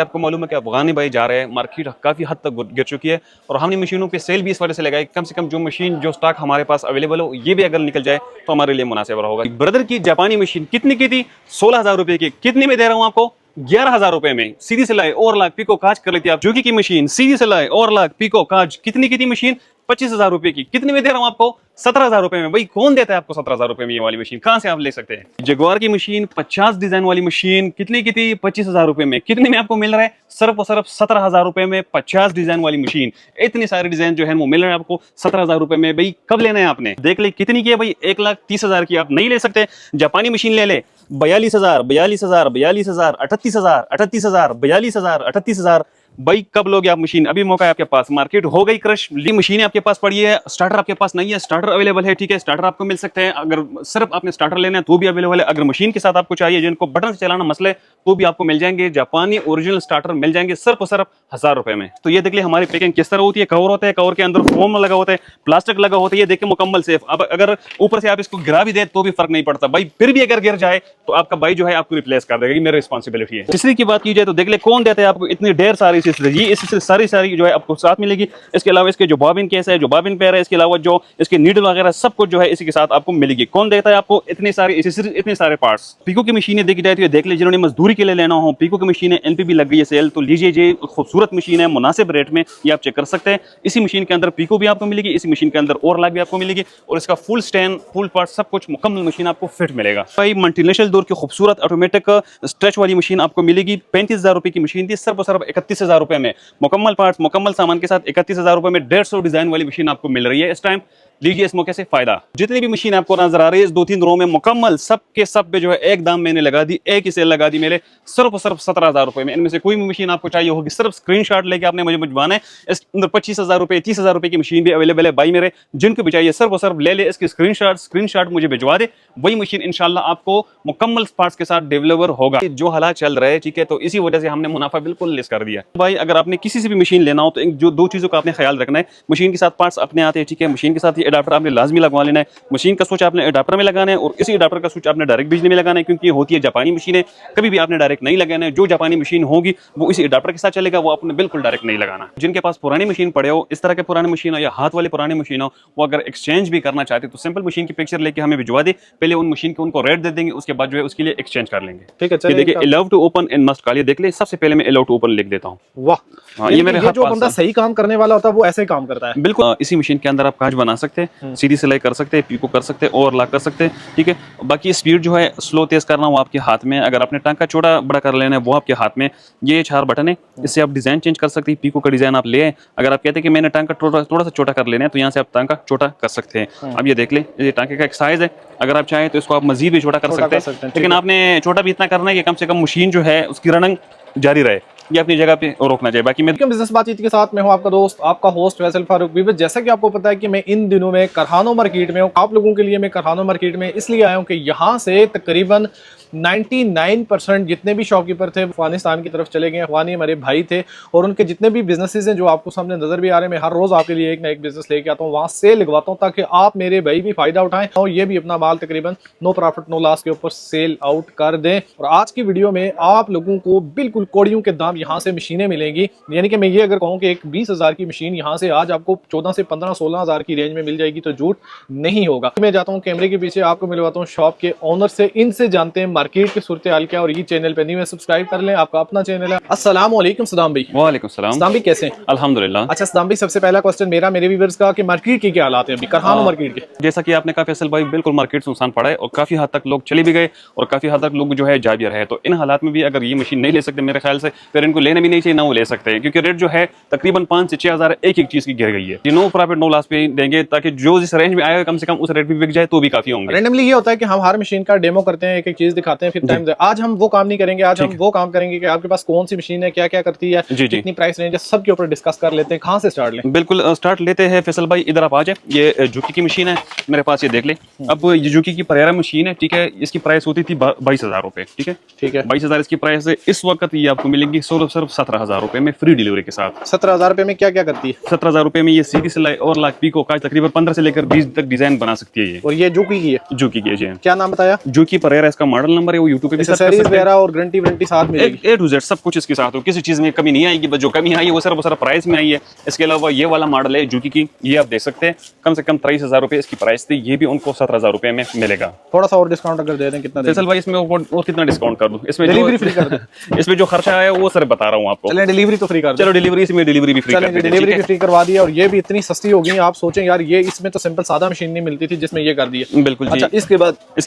आपको मालूम है कि अफगानी भाई जा रहे हैं, मार्केट काफ़ी हद तक गिर चुकी है और हमने मशीनों पे सेल भी इस वजह से लगाई, कम से कम जो मशीन जो स्टॉक हमारे पास अवेलेबल हो ये भी अगर निकल जाए तो हमारे लिए मुनासिब होगा। ब्रदर की जापानी मशीन कितनी की थी? 16,000 रुपए की। कितने में दे रहा हूँ आपको? 11,000 रुपए में। सीधी सिलाई और लाख पिको काज कर लेती है आप। जुकी की मशीन सीधी सिलाई और लाख पिको काज कितनी की थी मशीन? 25,000 रुपए की। कितने में दे रहा हूं आपको? 17,000 रुपए में। भाई कौन देता है आपको 17,000 रुपए में ये वाली मशीन? कहां से आप ले सकते हैं? जगुआर की मशीन 50 डिजाइन वाली मशीन कितने की थी? 25,000 रुपए में। कितने में आपको मिल रहा है? सिर्फ और सिर्फ 17,000 रुपए में 50 डिजाइन वाली मशीन। इतनी सारी डिजाइन जो है वो मिल रहे हैं आपको 17,000 रुपए में। भाई कब लेना है आपने? देख ले कितनी की है भाई? 1,30,000 की। आप नहीं ले सकते? जापानी मशीन ले ले 42,000, 42,000, 42,000, 38,000, 38,000, 42,000, 38,000। भाई कब लोगे आप मशीन? अभी मौका है आपके पास। मार्केट हो गई क्रश, मशीनें आपके पास पड़ी है, स्टार्टर आपके पास नहीं है। स्टार्टर अवेलेबल है, ठीक है, स्टार्टर आपको मिल सकते हैं। अगर सिर्फ आपने स्टार्टर लेना है तो भी अवेलेबल है। अगर मशीन के साथ आपको चाहिए जिनको बटन से चलाना मसले तो भी आपको मिल जाएंगे। जापानी ओरिजिनल स्टार्टर मिल जाएंगे सिर्फ और सिर्फ 1,000 रुपए में। तो ये देख ले हमारी पैकिंग किस तरह होती है। कवर होता है, कवर के अंदर फोम लगा होता है, प्लास्टिक लगा होता है, ये देख के मुकम्मल सेफ। अब अगर ऊपर से आप इसको गिरा भी दे तो भी फर्क नहीं पड़ता भाई। फिर भी अगर गिर जाए तो आपका भाई जो है आपको रिप्लेस कर देगा, ये मेरी रिस्पॉन्सिबिलिटी है। तीसरी की बात की जाए तो देख ले कौन देता है आपको इतनी ढेर सारी चीजें। सारी जो है आपको साथ मिलेगी। इसके अलावा इसके जो बॉबिन केस है, जो बॉबिन पेयर है, इसके अलावा जो इसके नीडल वगैरह सब कुछ जो है इसी के साथ आपको मिलेगी। कौन देता है आपको इतने सारे एक्सेसरीज, इतने सारे पार्ट्स? पीको की मशीनें देखी जाए तो देख ले जिन्होंने मजदूरी के लिए लेना हो, पीको की मशीनें एनपीबी लग गई है सेल, तो लीजिए। ये खूबसूरत मशीन है, मुनासिब रेट में, ये आप चेक कर सकते हैं। इसी मशीन के अंदर पीको भी आपको मिलेगी, इसी मशीन के अंदर और लाख भी आपको मिलेगी और इसका फुल स्टैंड, फुल पार्ट सब कुछ मुकम्मल मशीन आपको फिट मिलेगा। भाई मल्टीनेशनल दौर की खूबसूरत ऑटोमेटिक स्ट्रेच वाली मशीन आपको मिलेगी। 35,000 रुपए की मशीन थी, सिर्फ और सिर्फ 31,000 रुपए में मुकम्मल पार्ट्स, मुकम्मल सामान के साथ 31,000 रुपए में 150 डिजाइन वाली मशीन आपको मिल रही है इस टाइम। लीजिए इस मौके से फायदा। जितनी भी मशीन आपको नजर आ रही है इस 2-3 रो में मुकम्मल सब के सब पे जो है एक दाम मैंने लगा दी, एक ही सेल लगा दी मेरे, सिर्फ और सिर्फ 17,000 रुपए में। इनमें से कोई भी मशीन आपको चाहिए होगी सिर्फ स्क्रीनशॉट लेके आपने मुझे भिजवाना है। इस अंदर 25,000 रुपए, 30,000 रुपए की मशीन भी अवेलेबल है भाई मेरे। जिनको भी चाहिए सिर्फ और सिर्फ ले ले इसकी स्क्रीनशॉट मुझे भिजवा दे। वही मशीन इंशाल्लाह आपको मुकम्मल पार्ट्स के साथ डिलीवर होगा। जो हालात चल रहे हैं, ठीक है, तो इसी वजह से हमने मुनाफा बिल्कुल लेस कर दिया। भाई अगर आपने किसी से भी मशीन लेना हो तो जो 2 चीजों का आपने ख्याल रखना है। मशीन के साथ पार्ट्स अपने आते हैं, ठीक है, मशीन के साथ ये अडाप्टर आपने लाजमी लगवा लेना है। मशीन का स्विच आपने अडाप्टर में लगाना है और इसी अडाप्टर का स्विच आपने डायरेक्ट बिजली में लगाना है, क्योंकि ये होती है जापानी मशीनें, कभी भी आपने डायरेक्ट नहीं लगाना है। जो जापानी मशीन होगी वो इसी अडाप्टर के साथ चलेगा, वो आपने बिल्कुल डायरेक्ट नहीं लगाना। जिनके पास पुरानी मशीन पड़े हो, इस तरह के पुराने मशीन हो या हाथ वाले पुराने मशीन हो, वो अगर एक्सचेंज भी करना चाहते तो सिंपल मशीन की पिक्चर लेके हमें भिजवा दे। पहले उन मशीन को उनको रेट दे देंगे, उसके बाद जो है उसके लिए एक्सचेंज कर लेंगे। ठीक है, देखिए allow to open and must call. ये देख ले सबसे पहले मैं अलाउ टू ओपन लिख देता हूँ। वाह, हाँ, ये मेरे जो बंदा सही काम करने वाला होता है वो ऐसे ही काम करता है। बिल्कुल इसी मशीन के अंदर आप कांच बना सकते हैं, सीधी सिलाई कर सकते हैं, पीको कर सकते हैं और लॉक कर सकते हैं, ठीक है। बाकी स्पीड जो है स्लो तेज करना वो आपके हाथ में। अगर आपने टांका छोटा बड़ा कर लेना है वो आपके हाथ में। ये 4 बटन है, इससे आप डिजाइन चेंज कर सकते हैं। पीको का डिजाइन आप ले आए। अगर आप कहते हैं कि मैंने टांका थोड़ा सा छोटा कर लेना है तो यहाँ से आप टांका छोटा कर सकते हैं। अब ये देख ले, ये टांके का एक साइज है, अगर आप चाहें तो इसको आप मजीद भी छोटा कर सकते हैं, लेकिन आपने छोटा भी इतना करना है कि कम से कम मशीन जो है उसकी रनिंग जारी रहे, ये अपनी जगह पे रोकना चाहिए। बाकी मैं बिजनेस बातचीत के साथ मैं हूं आपका दोस्त, आपका होस्ट फैसल फारूक बीबी। जैसा कि आपको पता है कि मैं इन दिनों में करहानो मार्केट में हूं। आप लोगों के लिए मैं करहानो मार्केट में इसलिए आया हूं कि यहां से तकरीबन 99% जितने भी शॉपकीपर थे अफगानिस्तान की तरफ चले गए। अफगानी हमारे भाई थे और उनके जितने भी बिजनेसेस हैं जो आपको सामने नजर भी आ रहे हैं, मैं हर रोज आपके लिए एक ना एक बिजनेस लेके आता हूँ, वहां से लगवाता हूँ ताकि आप मेरे भाई भी फायदा उठाएं और ये भी अपना माल तकरीबन नो प्रॉफिट नो लॉस के ऊपर सेल आउट कर दें। और आज की वीडियो में आप लोगों को बिल्कुल कोड़ियों के दाम यहाँ से मशीनें मिलेंगी। यानी कि मैं ये अगर कहूँ कि एक 20,000 की मशीन यहाँ से आज आपको 14 से 15-16,000 की रेंज में मिल जाएगी तो झूठ नहीं होगा। मैं जाता हूँ कैमरे के पीछे, आपको मिलवाता हूँ शॉप के ओनर से, इनसे जानते हैं मार्केट की सूरत हाल क्या। और ये चैनल पे नहीं है सब्सक्राइब कर लें, आपका अपना चैनल है। अस्सलाम वालेकुम सदाम भाई। वालेकुम सलाम। सदाम भाई कैसे हैं? अल्हम्दुलिल्लाह। अच्छा सदाम भाई, सबसे पहला क्वेश्चन मेरा मेरे व्यूअर्स का कि मार्केट की क्या हालात है अभी करहानो मार्केट के? जैसा कि आपने कहा फैसल भाई, बिल्कुल मार्केट सुनसान पड़ा है और काफी हद तक लोग चले भी गए और काफी हद तक लोग जो है जा भी रहे हैं। तो इन हालात में भी अगर ये मशीन नहीं ले सकते मेरे ख्याल से, फिर इनको लेना भी नहीं चाहिए, ना वो ले सकते हैं, क्योंकि रेट जो है तकरीबन 5 से 6,000 एक चीज की गिर गई है। नो प्रॉफिट नो लॉस पे देंगे ताकि जो जिस रेंज में आएगा कम से कम उस रेट पे बिक जाए तो भी काफी होंगे। रैंडमली ये होता है कि हम हर मशीन का डेमो करते हैं, एक एक चीज दिखाते हैं, फिर टाइम दे। आज हम वो काम नहीं करेंगे, आज हम वो काम करेंगे कि आपके पास कौन सी मशीन है, क्या क्या करती है, कितनी प्राइस रेंज है, सब के ऊपर डिस्कस कर लेते हैं। कहां से स्टार्ट लें? बिल्कुल स्टार्ट लेते हैं फैसल भाई, इधर आप आ जाए। ये जुकी की मशीन है मेरे पास, ये देख ले। अब ये जुकी की परेरा मशीन है, ठीक है, इसकी प्राइस होती थी 22,000 रुपए, ठीक है, ठीक है, 22,000 इसकी प्राइस है। इस वक्त ये आपको मिलेंगी सिर्फ 17,000 रुपए में फ्री डिलीवरी के साथ। 17,000 रुपए में क्या क्या करती है? 17,000 रुपए में ये सीधी सिलाई और लाख पीको का तकरीबन 15 से लेकर 20 तक डिजाइन बना सकती है ये। और ये जुकी की है? जुकी की है जी। क्या नाम बताया? जुकी परेरा इसका मॉडल नंबर है वो यूट्यूब पे भी सर्च कर एक्सेसरीज सकते हैं। वगैरह और गारंटी वारंटी साथ मिलेगी। ए टू जेड सब कुछ इसके साथ हो, किसी चीज़ में कमी नहीं आएगी। बस जो कमी आई है वो सिर्फ प्राइस में आई है। इसके अलावा ये वाला मॉडल है जुकी की, ये आप देख सकते हैं कम से कम 23,000 रुपये इसकी प्राइस थी, ये भी उनको 17,000 रुपये में मिलेगा। थोड़ा सा और डिस्काउंट अगर दे दें कितना फैसल भाई इसमें और कितना डिस्काउंट कर दूं? इसमें डिलीवरी फ्री कर जो इसमें जो खर्चा आया वो सर बता रहा हूँ आपको। चलें डिलीवरी तो फ्री कर दें। चलो डिलीवरी, इसमें डिलीवरी भी फ्री कर देंगे, डिलीवरी ठीक भी है? फ्री करवा दी है और ये भी इतनी सस्ती हो गई। आप सोचें यार ये इसमें तो सिंपल सादा मशीन नहीं मिलती थी जिसमें ये कर दी है। बिल्कुल जी। अच्छा इसके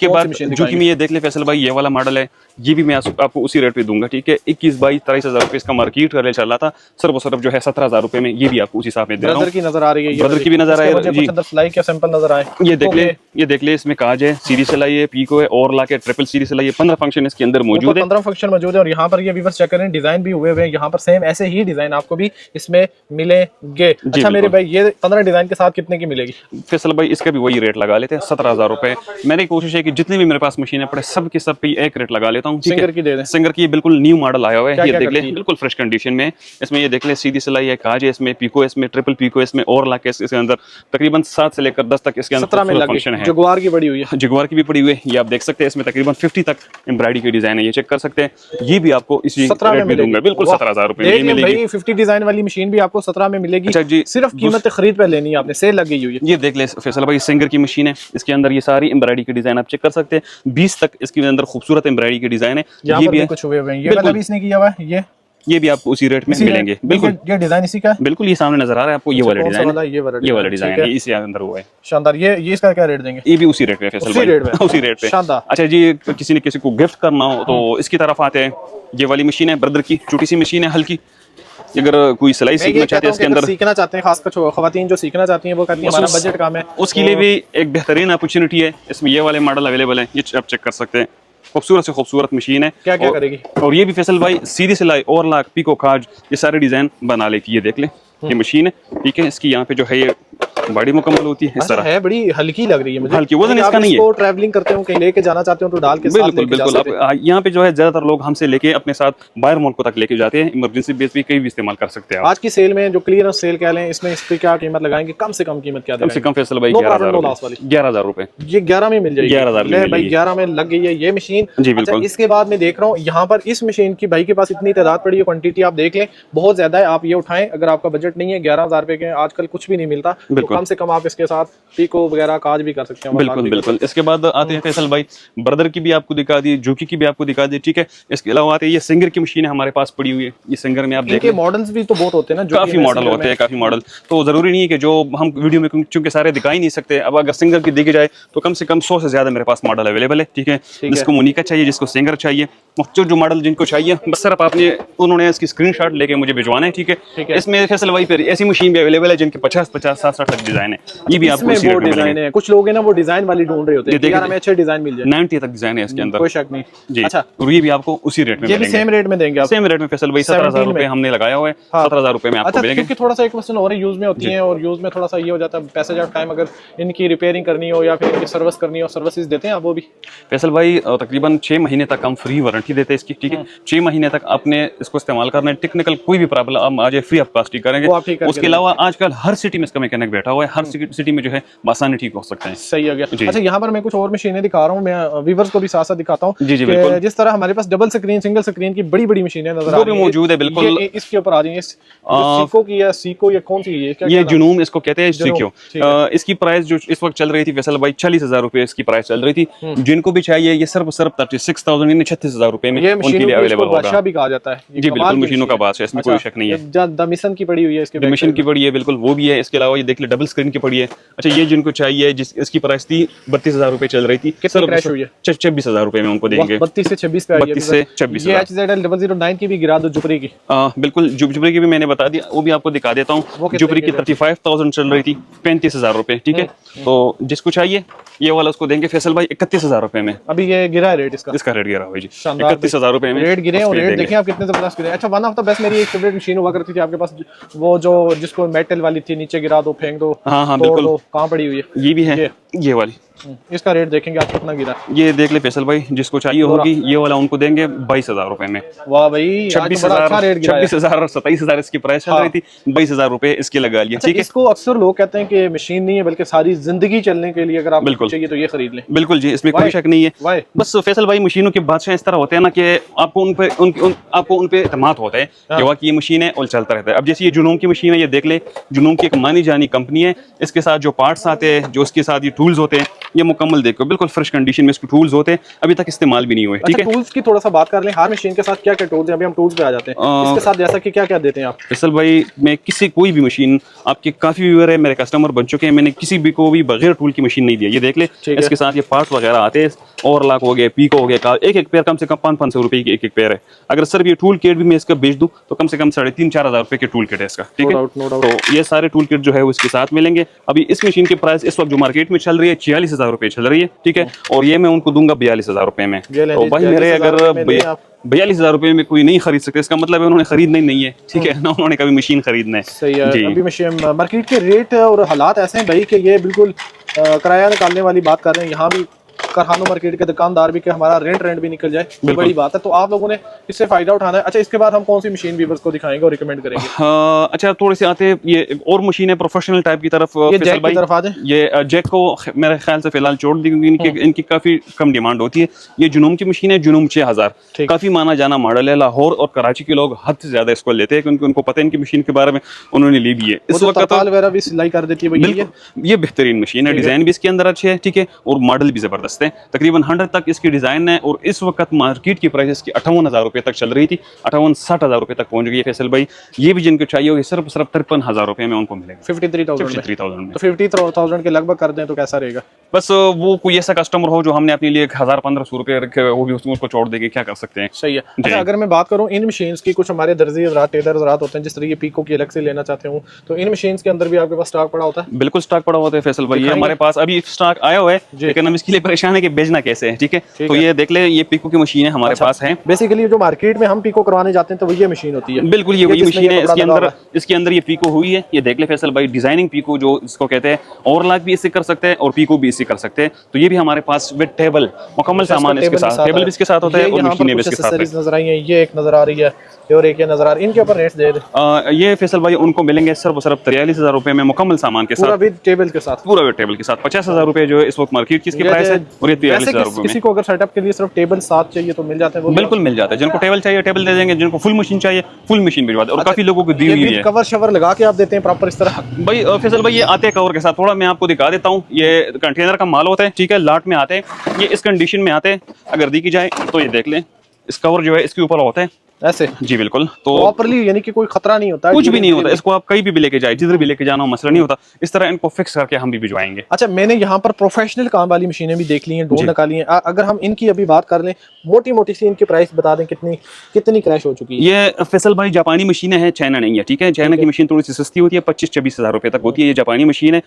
बाद जुकी में ये देख ले फैसल भाई, ये वाला मॉडल है, ये भी मैं आपको उसी रेट पे दूंगा, ठीक है? 21-22-23,000 रुपए इसका मार्केट रेट चल रहा था, सिर्फ जो है 17,000 रुपए में ये भी आपको उसी हिसाब में दे रहा हूँ। ब्रदर की नजर आ रही है, ब्रदर की भी नजर आ रही है जी। सिलाई क्या सिंपल नजर आए, ये देख ले इसमें काज है, सीधी सिलाई है, पीको है, और लाके ट्रिपल सीधी सिलाई है, 15 फंक्शन इसके अंदर मौजूद है। 15 फंक्शन मौजूद है और यहाँ पर ये व्यूअर्स चेक करें डिजाइन भी हुए हुए हैं यहाँ पर, सेम ऐसे ही डिजाइन आपको भी इसमें मिलेंगे। अच्छा मेरे भाई ये 15 डिजाइन के साथ कितने की मिलेगी? फैसल भाई इसका भी वही रेट लगा लेते हैं 17,000 रुपए। मैंने कोशिश है कि जितनी भी मेरे पास मशीनें पड़े सब के सब पे एक रेट लगा लेता हूँ। सिंगर की दे दें। सिंगर की बिल्कुल न्यू मॉडल आया हुआ है, ये क्या देख ले करती है? बिल्कुल फ्रेश कंडीशन में। इसमें ये देख ले सीधी सिलाई है, काज है, इसमें पीको है, इसमें ट्रिपल पीको है, इसमें और लाके इसके अंदर तकरीबन 7 से लेकर 10 तक इसके अंदर 17 में फंक्शन है। जगुआर की बड़ी हुई है, जगुआर की भी पड़ी हुई है, ये आप देख सकते हैं। इसमें तकरीबन 50 तक एम्ब्रॉयडरी की डिजाइन है, ये चेक कर सकते हैं। ये भी आपको इसी 17 रेट में दूंगा, बिल्कुल 17,000 रुपए में मिलेगी। भाई 50 डिजाइन वाली मशीन भी आपको 17 में मिलेगी। अच्छा जी, सिर्फ कीमत खरीद पे लेनी है आपने, सेल लग गई हुई है। ये देख ले फैसल भाई सिंगर की मशीन है, इसके अंदर ये सारी एम्ब्रॉयडरी की डिजाइन आप चेक कर सकते हैं। 20 तक इसके अंदर खूबसूरत एम्ब्रॉयडरी की डिजाइन है, ये भी है कुछ हुए हुए हैं। ये वाला भी इसने किया हुआ है, ये भी आपको उसी रेट में मिलेंगे। बिल्कुल ये डिजाइन इसी का है, बिल्कुल ये सामने नजर आ रहा है आपको, ये वाला डिजाइन, ये वाला डिजाइन है, इसी अंदर हुआ है। शानदार। ये इसका क्या रेट देंगे? ये भी उसी रेट पे फैसल भाई, उसी रेट पे। शानदार। अच्छा जी, किसी ने किसी को गिफ्ट करना हो तो इसकी तरफ आते हैं। ये वाली मशीन है ब्रदर की, छोटी सी मशीन है हल्की, अगर कोई सिलाई सीखना चाहते हैं इसके अंदर, सीखना चाहते हैं, खासकर खवातीन जो सीखना चाहती हैं वो कहती हैं हमारा बजट कम है, उसके लिए भी एक बेहतरीन अपॉर्चुनिटी है। इसमें ये वाले मॉडल अवेलेबल है, ये आप चेक कर सकते हैं। खूबसूरत से खूबसूरत मशीन है। क्या करेगी? और ये भी फैसल भाई सीधी सिलाई, और लाख, पीको, काज, ये सारे डिजाइन बना लेती है। ये देख ले ये मशीन है, ठीक है? इसकी यहाँ पे जो है ये बड़ी मुकम्मल होती है, इस तरह है, बड़ी हल्की लग रही है मुझे। हल्की, वजन इसका नहीं है। ट्रैवलिंग करते हो कहीं लेके जाना चाहते हो तो डाल के साथ बिल्कुल बिल्कुल। आप यहाँ पे जो है ज्यादातर लोग हमसे लेके अपने साथ बाहर मॉल को तक लेके जाते हैं, इमरजेंसी बेस भी कहीं भी इस्तेमाल कर सकते हैं। आज की सेल में जो क्लियरेंस सेल कह लें, इसमें इसकी क्या कीमत लगाएंगे? कम से कम कीमत क्या? कम से कम फैसल भाई 11,000 रुपए। ये 11 में मिल जाएगी। 11,000 भाई 11 में लग गई है ये मशीन जी बिल्कुल। इसके बाद मैं देख रहा हूँ यहाँ पर इस मशीन की भाई के पास इतनी तादाद पड़ी है, क्वांटिटी आप देख लें बहुत ज्यादा है। आप ये उठाएं, अगर आपका बजट नहीं है 11,000 रुपए के आजकल कुछ भी नहीं मिलता, तो कम से कम आप इसके साथ पीको वगैरह काज भी कर सकते हैं। बिल्कुल बिल्कुल। इसके बाद आते हैं फैसल भाई, ब्रदर की भी आपको दिखा दी, जुकी की भी आपको दिखा दी, ठीक है? इसके अलावा आते हैं ये सिंगर की मशीन है हमारे पास पड़ी हुई है। ये सिंगर में आप देखें मॉडल्स भी तो बहुत होते हैं ना, काफी मॉडल होते हैं, काफी मॉडल। तो जरूरी नहीं है कि जो हम वीडियो में चूंकि सारे दिखा ही नहीं सकते। अब अगर सिंगर की देखी जाए तो कम से कम 100 से ज्यादा मेरे पास मॉडल अवेलेबल है, ठीक है? जिसको मोनिका चाहिए, जिसको सिंगर चाहिए, जो मॉडल जिनको चाहिए, बस सिर्फ आपने उन्होंने इसकी स्क्रीनशॉट लेके मुझे भिजवाना है, ठीक है? इसमें फैसल भाई फिर ऐसी मशीन भी अवेलेबल है जिनके 50-50, 60-60 तक डिजाइन है। ये भी आपको इसी रेट में मिलेंगे। कुछ लोग हैं ना वो डिजाइन वाली ढूंढ रहे होते हैं, यार हमें अच्छे डिजाइन मिल जाए। 90 तक डिजाइन है इसके अंदर, कोई शक नहीं जी। अच्छा, और ये भी आपको उसी रेट में ये भी सेम रेट में देंगे आप? सेम रेट में फैसल भाई 17,000 रुपए हमने लगाया हुआ है, 17,000 रुपए में आपको मिलेंगे। क्योंकि थोड़ा सा एक मशीन और यूज में होती है और यूज में थोड़ा सा ये हो जाता है पैसेज ऑफ टाइम, अगर इनकी रिपेयरिंग करनी हो या फिर इनकी सर्विस करनी हो, सर्विसेज देते हैं आप वो भी? फैसल भाई तकरीबन 6 महीने तक हम फ्री वारंटी देते हैं इसकी, ठीक है? 6 महीने तक आपने इसको इस्तेमाल करना है, टेक्निकल कोई भी प्रॉब्लम आ जाए फ्री ऑफ कॉस्ट ठीक करेंगे। उसके अलावा आजकल हर सिटी में इसका मैकेनिक बैठा हुआ है, हर सिटी में जो है आसानी ठीक हो सकता है। सही हो गया। अच्छा यहाँ पर मैं कुछ और मशीनें दिखा रहा हूँ, मैं व्यूअर्स को भी साथ साथ दिखाता हूँ। जी जी बिल्कुल। जिस तरह हमारे पास डबल स्क्रीन, सिंगल स्क्रीन की बड़ी बड़ी मशीनें नजर आ रही हैं मौजूद है, बिल्कुल इसके ऊपर आ जाएंगे। सीको की या सीको या कौन सी है? ये जुनून इसको कहते हैं, सीको। इसकी प्राइस जो इस वक्त चल रही थी फैसल भाई 40,000 रुपए इसकी प्राइस चल रही थी। जिनको भी चाहिए ये सिर्फ 36,000 यानी 36,000 रुपए में उनके लिए अवेलेबल होगा। बादशाह भी कहा जाता है जी बिल्कुल, मशीनों का बादशाह, इसमें कोई शक नहीं है। दमिशन की पड़ी हुई है, इसके मशीन की पड़ी है बिल्कुल, वो भी है। इसके अलावा ये देख ले डबल स्क्रीन की पड़ी है। अच्छा ये जिनको चाहिए, इसकी प्राइस थी 32,000 रुपए चल रही थी, 26,000 रुपए में उनको देंगे। 32 से 26 पे आई है। 32 से 26 ये HZL009 की भी गिरा दो, जुपरी की। बिल्कुल, जुपरी की भी मैंने बता दिया, वो भी आपको दिखा देता हूँ। जुपरी की 35,000 चल रही थी, 35,000 रुपए, ठीक है? तो जिसको चाहिए ये वाला उसको देंगे फैसल भाई 31,000 रुपए में। अभी ये गिरा है रेट इसका रेट गिरा हुआ जी, 31,000 रुपए में रेट गिरे और रेट देखें आप कितने जबरदस्त गिरे। अच्छा वन ऑफ द बेस्ट मेरी एक फेवरेट मशीन हुआ करती थी आपके पास, वो जो जिसको मेटल वाली थी, नीचे गिरा दो, फेंक दो, हाँ बिल्कुल, कहाँ पड़ी हुई है? ये भी है, ये वाली इसका रेट देखेंगे आप कितना गिरा। ये देख ले फैसल भाई, जिसको चाहिए होगी ये वाला उनको देंगे 22,000 रुपए में। वाह भाई, आज तो बड़ा अच्छा रेट गिरा है। 26,000 27,000 इसकी प्राइस चल रही थी, 22,000 रुपए इसकी लगा लिया। ठीक है, इसको अक्सर लोग कहते हैं कि मशीन नहीं है बल्कि सारी जिंदगी चलने के लिए अगर आपको चाहिए तो ये खरीद लें। बिल्कुल जी, इसमें कोई शक नहीं है। बस फैसल भाई मशीनों के बादशाह इस तरह होते हैं ना कि आपको उन पे एतमाद होता है कि वाकई ये मशीन है और चलता रहता है। अब जैसे ये जुनून की मशीन है, ये देख ले, जुनून की एक मानी जानी कंपनी है। इसके साथ जो पार्ट्स आते हैं, जो इसके साथ ये टूल्स होते हैं, ये मुकम्मल देखो बिल्कुल फ्रेश कंडीशन में इसके टूल्स होते हैं, अभी तक इस्तेमाल भी नहीं हुए। ठीक है, टूल्स की थोड़ा सा बात कर लें, हर मशीन के साथ क्या क्या टूल्स हैं, अभी हम टूल्स पे आ जाते हैं। इसके साथ जैसा कि क्या क्या देते हैं आप? फैसल भाई मैं कोई भी मशीन, आपके काफी व्यूअर है, मेरे कस्टमर बन चुके हैं, मैंने किसी भी को भी बगैर टूल की मशीन नहीं दी है। ये देख ले, इसके साथ ये पार्ट्स वगैरह आते हैं, ओवरलॉक हो गया, पीको हो गया, एक पेयर कम से कम 500 रुपए की एक पेयर है। अगर सर ये टूल किट भी मैं इसका बेच दूं तो कम से कम 3,500-4,000 रुपए के टूल किट है इसका। ठीक है, तो ये सारे टूल किट जो है वो इसके साथ मिलेंगे। अभी इस मशीन की प्राइस इस वक्त जो मार्केट में चल रही है 46,000 रुपए चल रही है। ठीक है, और ये मैं उनको दूंगा 42,000 रुपए में। तो भाई मेरे अगर 42,000 रुपए में कोई नहीं खरीद सकते, इसका मतलब है उन्होंने खरीदना ही नहीं है। ठीक है ना, उन्होंने कभी मशीन खरीदना है। सही है। अभी मशीन मार्केट के रेट और हालात ऐसे हैं भाई कि ये बिल्कुल किराया निकालने वाली बात कर रहे हैं। यहाँ भी कारखानों मार्केट के दुकानदार भी कि हमारा रेंट भी निकल जाए, तो बड़ी बात है। तो आप लोगों ने इससे फायदा उठाना है। अच्छा, इसके बाद हम कौन सी मशीन व्यूअर्स को दिखाएंगे और रिकमेंड करेंगे? अच्छा, थोड़े से आते हैं ये और मशीन है प्रोफेशनल टाइप की तरफ। ये जैक की तरफ आ जाए। ये जैक को मेरे ख्याल से फिलहाल छोड़ दी क्योंकि इनकी काफी कम डिमांड होती है। ये जुनून की मशीन है, जुनून 6000, काफी माना जाना मॉडल है। लाहौर और कराची के लोग हद से ज्यादा इसको लेते हैं क्योंकि उनको पता है इनकी मशीन के बारे में, उन्होंने ली भी है। इस वक्त वगैरह भी सिलाई कर देती है। ये बेहतरीन मशीन है, डिजाइन भी इसके अंदर अच्छे है। ठीक है, और मॉडल भी जबरदस्त है। तकरीबन 100 तक इसकी डिजाइन है और इस वक्त मार्केट की प्राइस इसकी 58,000 रुपए तक चल रही थी, 58-60,000 रुपए तक पहुंच गई है फैसल भाई। ये भी जिनको चाहिए होगी सिर्फ 53,000 रुपए में उनको मिलेगा, 53,000 में। तो 50,000 के लगभग कर दें तो कैसा रहेगा? बस वो कोई ऐसा कस्टमर हो जो हमने अपने लिए 1,000-1,500 रुपए रखे हुए, वो भी उसको छोड़ देंगे, क्या कर सकते हैं। सही है। अच्छा, अगर मैं बात करूं इन मशीन्स की, कुछ हमारे दर्जी हज़रात, टेलर हज़रात होते हैं जिस तरह ये पीको की अलग से लेना चाहते हूं, तो इन मशीन्स के अंदर भी आपके पास स्टॉक पड़ा होता है? बिल्कुल स्टॉक पड़ा होता है फैसल भाई। ये हमारे पास अभी स्टॉक आया हुआ है, लेकिन हम इसके लिए परेशान है कि बेचना कैसे है। ठीक है, तो ये देख ले, ये पीको की मशीन है हमारे पास है। बेसिकली जो मार्केट में हम पीको करवाने जाते हैं तो वही मशीन होती है। बिल्कुल ये वही मशीन है। इसके अंदर ये पीको हुई है, ये देख ले फैसल भाई, डिजाइनिंग पीको जो इसको कहते हैं। ओवरलॉक भी इससे कर सकते हैं और पीको भी इससे कर सकते हैं। तो ये भी हमारे पास विद टेबल मुकम्मल सामान इसके साथ, टेबल भी इसके साथ होता है और मशीनें भी इसके साथ है। नजर आई है, ये एक नजर आ रही है और एक ये नजर आ रही है। इनके ऊपर रेट्स दे दे। ये फैसल भाई उनको मिलेंगे सिर्फ 43,000 रुपए में मुकम्मल सामान के साथ, पूरा विद टेबल के साथ। पूरा विद टेबल के साथ 50,000 रुपए जो है इस वक्त मार्केट की इसकी प्राइस है, और ये 43,000 रुपए में। किसी को अगर सेटअप के लिए सिर्फ टेबल साथ चाहिए तो मिल जाते हैं? बिल्कुल मिल जाता है। जिनको टेबल चाहिए टेबल दे देंगे, जिनको फुल मशीन चाहिए फुल मशीन भिजवा दें। और काफी लोगों को दी हुई है। कवर शवर लगा के आप देते हैं प्रॉपर इस तरह? भाई फैसल भाई ये आते हैं कवर के साथ, थोड़ा मैं आपको दिखा देता हूँ। ये कंटेनर का माल होता है, ठीक है, लाट में आते हैं, ये इस कंडीशन में आते हैं। अगर दी की जाए तो ये देख लें, इस कवर जो है इसके ऊपर होता है ऐसे। जी बिल्कुल, तो प्रॉपर्ली यानी कि कोई खतरा नहीं होता है, कुछ भी नहीं होता। इसको आप कहीं भी लेके जाए, जिधर भी लेके जाना हो, मसला नहीं होता। इस तरह इनको फिक्स करके हम भी भिजवाएंगे। अच्छा, मैंने यहाँ पर प्रोफेशनल काम वाली मशीनें भी देख ली हैं, ड्रोन निकाली हैं। अगर हम इनकी अभी बात कर लें, मोटी मोटी सी इनकी प्राइस बता दें, कितनी क्रैश हो चुकी है? ये फैसल भाई जापानी मशीनें हैं, चाइना नहीं है। ठीक है, चाइना की मशीन थोड़ी सी सस्ती होती है, 25-26,000 रुपए तक होती है। ये जापानी मशीन है।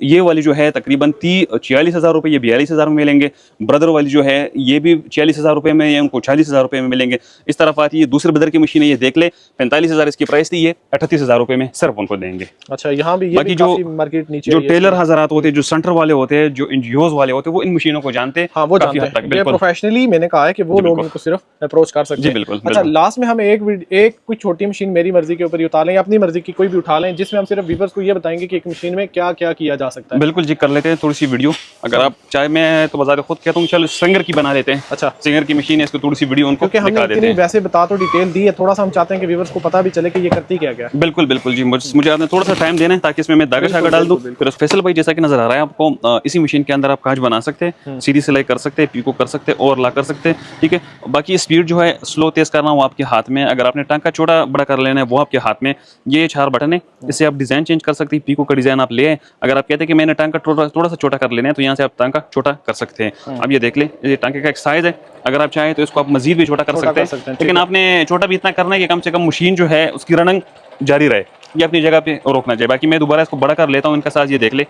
ये वाली जो है तकरीबन 46,000 रुपए, ये 42,000 में मिलेंगे। ब्रदर वाली जो है ये भी 46,000 रुपए में, ये उनको 40,000 रुपए में मिलेंगे। इस तरफ आती है दूसरे ब्रदर की मशीन है, ये देख ले, 45,000 इसकी प्राइस थी, ये 38,000 रुपए में सिर्फ उनको देंगे। अच्छा, यहाँ भी ये बाकी जो मार्केट नीचे जो टेलर हजरात होते हैं, जो सेंटर वाले होते हैं, जो एनजीओज वाले होते हैं, वो इन मशीनों को जानते हैं। हाँ, वो जानते हैं। प्रोफेशनली मैंने कहा है कि वो लोग उनको सिर्फ अप्रोच कर सकते हैं। बिल्कुल। अच्छा, लास्ट में हम एक कोई छोटी मशीन मेरी मर्जी के ऊपर ही उतार लें, अपनी मर्जी की कोई भी उठा लें, जिसमें हम सिर्फ व्यूअर्स को ये बताएंगे कि एक मशीन में क्या क्या किया जा सकता है। बिल्कुल जी, कर लेते हैं थोड़ी सी वीडियो। अगर आप चाहे, मैं तो बाजार खुद कहता हूँ चलो सिंगर की बना देते हैं। अच्छा, सिंगर की मशीन है, इसको थोड़ी सी वीडियो उनको दिखा देते हैं। वैसे बता तो डिटेल दी है, थोड़ा सा हम चाहते हैं कि व्यूअर्स को पता भी चले कि ये करती क्या क्या। बिल्कुल बिल्कुल जी, मुझे आपने थोड़ा सा टाइम देना है ताकि इसमें मैं धागा शागा डाल दूं। फिर फैसल भाई जैसा कि नजर आ रहा है आपको, इसी मशीन के अंदर आप काज बना सकते हैं, सीधी सिलाई कर सकते हैं, पीको कर सकते हैं, और ला कर सकते हैं। ठीक है, बाकी स्पीड जो है स्लो तेज करना वो आपके हाथ में। अगर आपने टांका छोटा बड़ा कर लेना है वो आपके हाथ में। ये 4 बटन है, इससे आप डिजाइन चेंज कर सकते हैं। पीको का डिजाइन आप ले आए। अगर आप कहते हैं कि मैंने टांका थोड़ा सा छोटा कर लेना है, तो यहाँ से आप टांका छोटा कर सकते हैं। अब ये देख ले, ये टांके का एक साइज है, अगर आप चाहें तो इसको आप मजीद भी छोटा कर सकते हैं। लेकिन आपने छोटा भी इतना करना है कि कम से कम मशीन जो है उसकी रनिंग जारी रहे, ये अपनी जगह पे रोकना चाहिए। बाकी मैं दोबारा इसको बड़ा कर लेता हूँ इनका साइज, ये देख ले,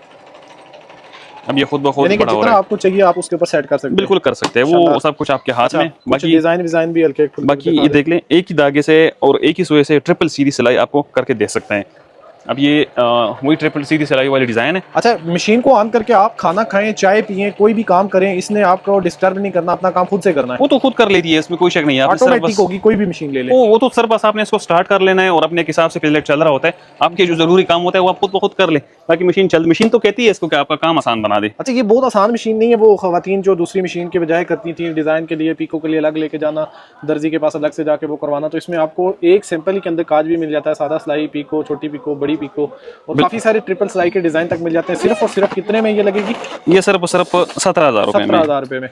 अब ये खुद ब खुद बड़ा हो रहा है। आपको चाहिए आप उसके ऊपर सेट कर सकते हैं। बिल्कुल कर सकते हैं, वो सब कुछ आपके हाथ में। बाकी डिजाइन भी हल्के। बाकी ये देख लें, एक ही धागे से और एक ही सुई से ट्रिपल सीधी सिलाई आपको करके दे सकते हैं। अब ये वही ट्रिपल सीधी सिलाई वाली डिज़ाइन है। अच्छा, मशीन को ऑन करके आप खाना खाएं, चाय पिएं, कोई भी काम करें, इसने आपको डिस्टर्ब नहीं करना, अपना काम खुद से करना है। वो तो खुद कर लेती है, इसमें कोई शक नहीं है। आपने सिर्फ ऑटोमेटिक बस होगी, कोई भी मशीन ले ले। वो तो सर बस आपने इसको स्टार्ट कर लेना है और अपने हिसाब से फिर चल रहा होता है। आपके जो जरूरी काम होता है वो आप खुद ब खुद कर ले, बाकी मशीन तो कहती है इसको कि आपका काम आसान बना दे। अच्छा, ये बहुत आसान मशीन नहीं है। वो खवातीन जो दूसरी मशीन के बजाय करती थी डिज़ाइन के लिए, पीको के लिए अलग लेके जाना, दर्जी के पास अलग से जाके वो करवाना, तो इसमें आपको एक सिंपल ही के अंदर काज भी मिल जाता है, सादा सिलाई, पीको, छोटी पीको, बड़ी पीको, और काफ़ी सारे ट्रिपल सिलाई के डिज़ाइन तक मिल जाते हैं। सिर्फ और सिर्फ कितने में ये लगेगी? ये सिर्फ 17,000 रुपए में। 17,000 रुपये में।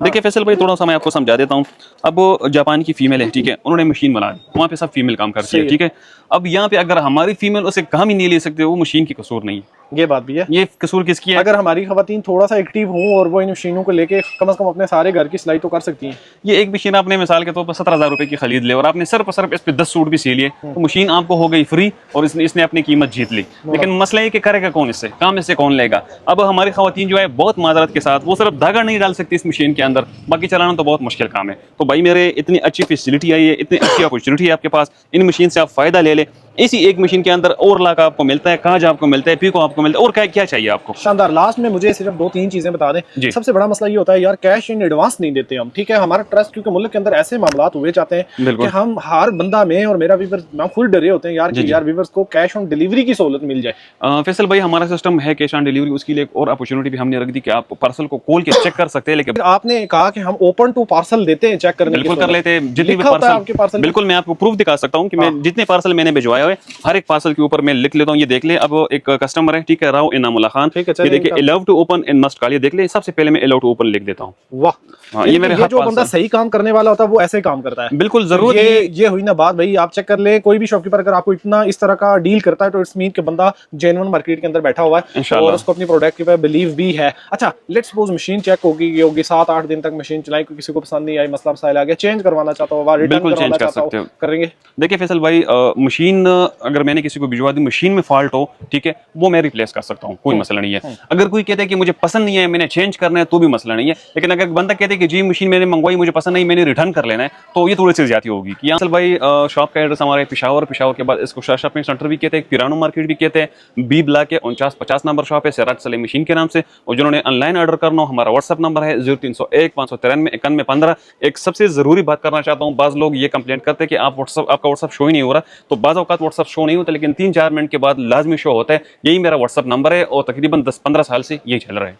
देखिए फैसल भाई, थोड़ा सा मैं आपको समझा देता हूँ। अब जापान की फीमेल है, ठीक है, उन्होंने मशीन बना दी, वहाँ पे सब फीमेल काम करती है, ठीक है। अब यहाँ पे अगर हमारी फीमेल उसे काम ही नहीं ले सकते, वो मशीन की कसूर नहीं है। ये बात भी है। ये कसूर किसकी है? अगर हमारी खवातीन थोड़ा सा एक्टिव हों और वो इन मशीनों को लेके कम से कम अपने सारे घर की सिलाई तो कर सकती हैं। ये एक मशीन आपने मिसाल के तौर पर 17,000 रुपए की खरीद ले और आपने सिर्फ इस पे 10 सूट भी सी लिए, तो मशीन आपको हो गई फ्री और इसने अपनी कीमत जीत ली। लेकिन मसला ये कि करेगा कौन इससे, काम इससे कौन लेगा? अब हमारी खवातीन जो है बहुत माजरत के साथ, वो सिर्फ धागा नहीं डाल सकती इस मशीन के अंदर, बाकी चलाना तो बहुत मुश्किल काम है। तो भाई मेरे, इतनी अच्छी फैसिलिटी आई है, इतनी अच्छी अपॉर्चुनिटी है आपके पास, इन मशीन से आप फायदा ले ले। इसी एक मशीन के अंदर और लाख आपको मिलता है, काज आपको मिलता है, पीको आपको मिलता है, और क्या चाहिए आपको? शानदार। लास्ट में मुझे सिर्फ 2-3 चीजें बता दें। सबसे बड़ा मसला ये होता है यार, कैश इन एडवांस नहीं देते हम, ठीक है। हमारा ट्रस्ट, क्योंकि मुल्क के अंदर ऐसे मामला हुए जाते हैं कि हम हर बंदा में और मेरा व्यूवर मैं फुल डरे होते हैं यार कि यार व्यूवर्स को कैश ऑन डिलीवरी की सहूलत मिल जाए। फैसल भाई, हमारा सिस्टम है कैश ऑन डिलीवरी, उसके लिए एक और अपॉर्चुनिटी भी हमने रख दी कि आप पार्सल को खोल के चेक कर सकते हैं। लेकिन आपने कहा कि हम ओपन टू पार्सल देते हैं, चेक करने की बिल्कुल कर लेते हैं। जितने भी आपके पार्सल, बिल्कुल मैं आपको प्रूफ दिखा सकता हूँ कि मैं जितने पार्सल मैंने भिजवाए हुए, हर एक पार्सल के ऊपर मैं लिख लेता हूँ, ये देख ले। अब एक कस्टमर है, ठीक है, राव इनामुल्लाह खान, ये देखिए, allow to open in must call, ये देख ले। सबसे पहले मैं अलाउ टू ओपन लिख देता हूँ। वाह, हाँ, ये मेरे हाथ जो बंदा सही काम करने वाला होता है वो ऐसे काम करता है। बिल्कुल जरूर। ये हुई ना बात भाई, आप चेक कर ले। कोई भी शॉपकीपर अगर आपको इतना इस तरह का डील करता है तो इट्स मीन कि बंदा जेन्युइन मार्केट के अंदर बैठा हुआ है और उसको अपनी प्रोडक्ट के ऊपर बिलीव भी है। अच्छा, लेट्स सपोज मशीन चेक होगी 7-8 दिन तक मशीन चलाई, किसी को पसंद नहीं आई, मसला मसाइल आ गया, चेंज करवाना चाहता हो, रिटर्न करवाना चाहता हो, करेंगे? देखिए फैसल भाई, मशीन अगर मैंने किसी को भिजवा दी, मशीन में फॉल्ट हो, ठीक है, वो मैं रिप्लेस कर सकता हूँ, कोई मसला नहीं है। अगर कोई कहता है कि मुझे पसंद नहीं है, मैंने चेंज करना है, तो भी मसला नहीं है। लेकिन अगर बंदा कहते हैं कि जी मशीन मैंने मंगवाई, मुझे पसंद नहीं, मैंने रिटर्न कर लेना है, तो ये थोड़ी सी ज्यादा होगी। कि असल भाई, शॉप का एड्रेस हमारे पिशावर के बाद इसको शाह शॉपिंग सेंटर भी कहते हैं, पिरानो मार्केट भी कहते हैं। बी ब्लॉक के 4950 नंबर शॉप है, सिराज सलीम मशीन के नाम से। और जिन्होंने ऑनलाइन ऑर्डर करना हो, हमारा व्हाट्सएप नंबर है 0301 593 9115। एक सबसे जरूरी बात करना चाहता हूँ, बाज लोग ये कंप्लेंट करते हैं कि आपका व्हाट्सएप शो ही नहीं हो रहा, तो बाज़ औक़ात व्हाट्सएप शो नहीं होता, लेकिन 3-4 मिनट के बाद लाजमी शो होता है। यही मेरा व्हाट्सएप नंबर है और तकरीबन 10-15 साल से यही चल रहा है।